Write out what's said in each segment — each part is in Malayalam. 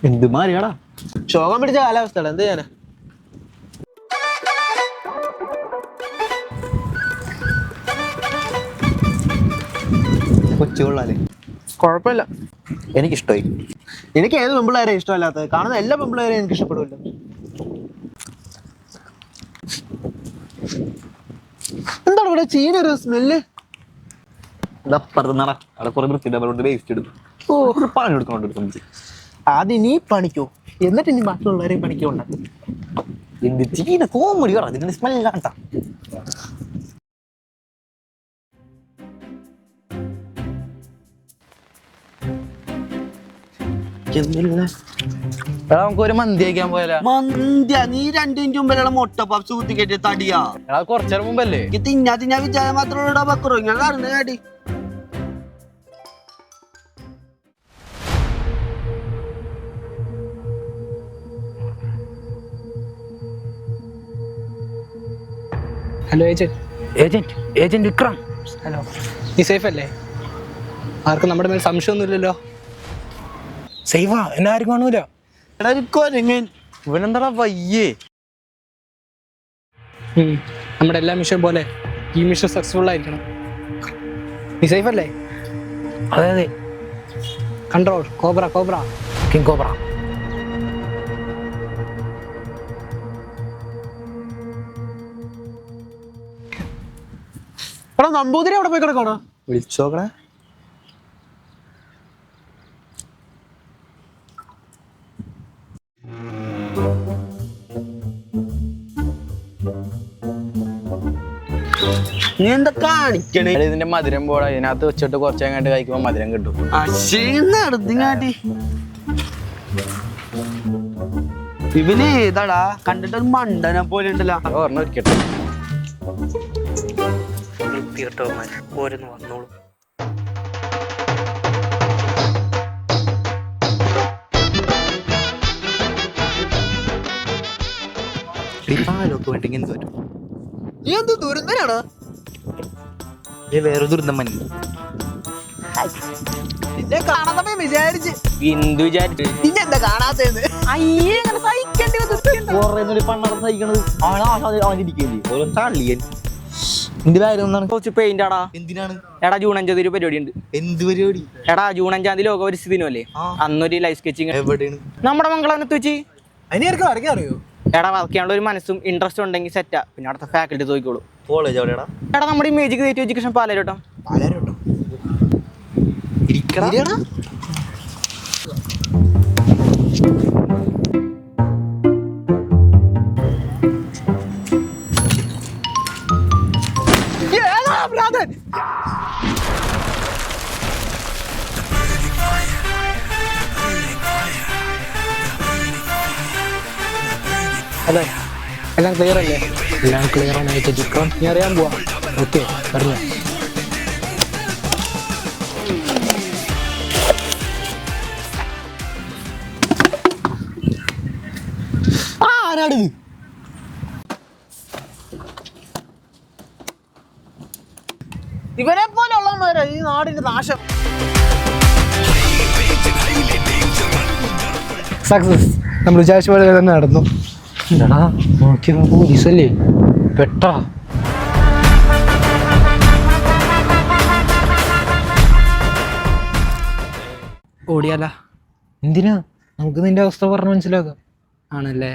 എന്ത് മാറിയാടാ, ശോകം പിടിച്ച കാലാവസ്ഥ എന്ത് ചെയ്യാനാ. കൊച്ചു കൊള്ളാലേ. കുഴപ്പമില്ല, എനിക്കിഷ്ടമായി. എനിക്ക് ഏത് പെമ്പിള്ളേരെ ഇഷ്ടമല്ലാത്തത്? കാണുന്ന എല്ലാ പെമ്പിള്ളേരെയും എനിക്ക് ഇഷ്ടപ്പെടുമല്ലോ. എന്താണ് ഇവിടെ ചീനൊരു സ്മെല്ല്? അവിടെ കുറെ വൃത്തിയുടെ വേസ്റ്റ് ഇടും. പണി എടുക്കണോണ്ട് ആദ്യം നീ പണിക്കോ, എന്നിട്ട് ഇനി ബാക്കിയുള്ളവരെയും പണിക്കോ ഉണ്ടാക്കും. എന്ത് ചീന കോമഡി പറ, ഇതിന്റെ സ്മെല്ലാട്ടാ. നമുക്കൊരു മന്തി കഴിക്കാൻ പോയാലോ? മന്ത്യ? നീ 2 മിനിറ്റ് മുമ്പിലുള്ള മുട്ട പപ്സ് കുത്തി കെട്ടിയ തടിയാ. കുറച്ചു മുമ്പല്ലേ തിന്നാ വിചാരം മാത്രമേ പക്കറോ ഞാൻ കാണുന്ന കാട്ടി. Hello agent. Agent Vikram. Hello, നീ സേഫ് അല്ലേ? ആർക്കും നമ്മുടെ മേൽ സംശയമൊന്നുമില്ലല്ലോ? സേവാ, എന്നെ ആരും കാണൂല. ഇവനെന്താ വയ്യേ? നമ്മുടെ എല്ലാ മിഷൻ പോലെ ഈ മിഷൻ സക്സസ്ഫുൾ ആയിരിക്കണം. നീ സേഫ് അല്ലേ? അതെ അതെ. Control cobra king cobra. എടാ നമ്പൂതിരി അവിടെ പോയി കിടക്കണോ? വിളിച്ചോക്കണേ. നീ എന്താ കാണിക്കണേ? ഇതിന്റെ മധുരം പോടാ, ഇതിനകത്ത് വെച്ചിട്ട് കുറച്ചങ്ങാണ്ട് കഴിക്കുമ്പോ മധുരം കിട്ടും. അശീന്നാടി ഇവന് ഏതാടാ? കണ്ടിട്ട് ഒരു മണ്ടനെ പോലെ ഉണ്ടല്ലോ. ഓർമ്മ ഇരിക്കട്ടെ. ഓരോന്ന് വന്നോളൂ. വേണ്ടെങ്കിൽ എന്ത് വരും? നീ എന്ത് ദുരന്തനാണ്? വേറെ ദുരന്തം മഞ്ഞ നിന്നെ കാണാൻ വിചാരിച്ച് എന്ത് വിചാരിച്ചു? നിന്നെന്താ കാണാത്തേന്ന്? കുറച്ച് പെയിന്റ് ആടാ. എന്തിനാണ്? എടാ ജൂൺ 5 പരിപാടി ഉണ്ട്. എന്ത് പരിപാടി? എടാ ജൂൺ 5 ലോക പരിസ്ഥിതി ദിനമല്ലേ? അന്നൊരു ലൈഫ് സ്കെച്ചിങ് എവിടെയാണ്? നമ്മുടെ മംഗളാനത്ത് വെച്ച്. അതിനെയൊക്കെ വരയ്ക്കാൻ അറിയോ? എടാ വർക്ക് ചെയ്യാനുള്ള ഒരു മനസ്സും ഇൻട്രസ്റ്റ് ഉണ്ടെങ്കിൽ സെറ്റാ. പിന്നെ അടുത്ത ഫാക്കൽറ്റി നോക്കിക്കോളൂ. കോളേജ് എവിടെയാടാ? എടാ നമ്മുടെ ഈ മേജിക് ക്രിയേറ്റീവ് എഡ്യൂക്കേഷൻ പാലാരോട്ടോ. അതെ, എല്ലാം ക്ലിയർ അല്ലേ? എല്ലാം ക്ലിയർ ആണ് ഏജന്റ് വിക്രം. നീ അറിയാൻ പോവാ. ഓക്കെ, പറഞ്ഞു. ആരാണിത്? ഇവരെ പോലുള്ളവന്മാരാ ഈ നാടിന്റെ നാശം. സക്സസ്, നമ്മൾ വിചാരിച്ച പോലെ തന്നെ നടന്നു. പോലീസല്ലേ പെട്ടാ. ഓടിയാല? എന്തിനാ? നമുക്ക് നിന്റെ അവസ്ഥ പറഞ്ഞ് മനസ്സിലാക്കാം. ആണല്ലേ?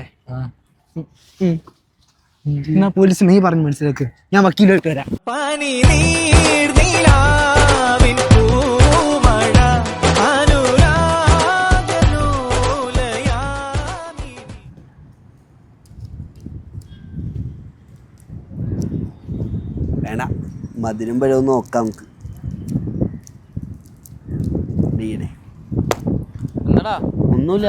എന്നാ പോലീസ് നീ പറഞ്ഞ് മനസ്സിലാക്ക്, ഞാൻ വക്കീലായിട്ട് വരാം. വേണ്ട, മധുരം പഴം നോക്കാം നമുക്ക്. എന്താടാ? ഒന്നുമില്ല.